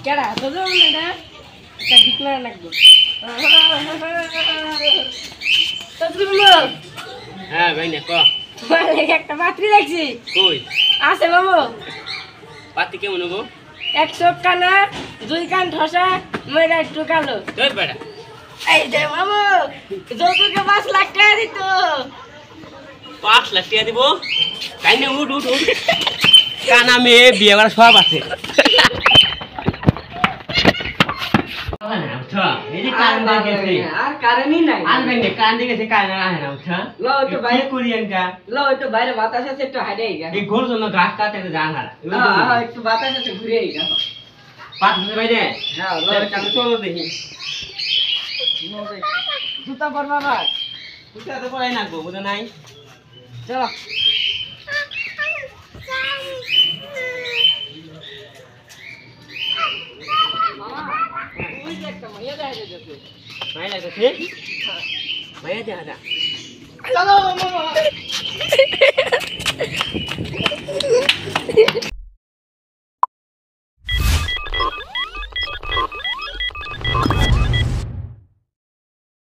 কেডা তো যাও না এটা দিকলা লাগবে তো তুমি হ্যাঁ ভাই না ক মানে একটা পাত্রী দেখছি কই আছে বাবু পাতি কেমন গো 100 কানা 2 কান ঠসা মেয়েরা একটু কালো তুই বেটা এই যে বাবু যৌতুকে 5 লাখ টাকা দিত 5 লাখ টাকা দিব তাই না উঠ উঠ উঠ কানা মেয়ে বিয়ে করা সব আছে আর কারণই নাই বাইরে বাতাস আছে একটু হাইডে গা একটু বাতাস আছে ঘুরে গা জুতা পরবা ভাই চলো চলো মামা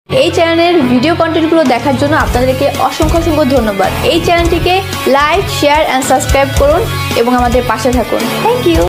এই চ্যানেলের ভিডিও কন্টেন্টগুলো দেখার জন্য আপনাদেরকে অসংখ্য ধন্যবাদ। এই চ্যানেলটিকে লাইক, শেয়ার এন্ড সাবস্ক্রাইব করুন এবং আমাদের পাশে থাকুন। Thank you.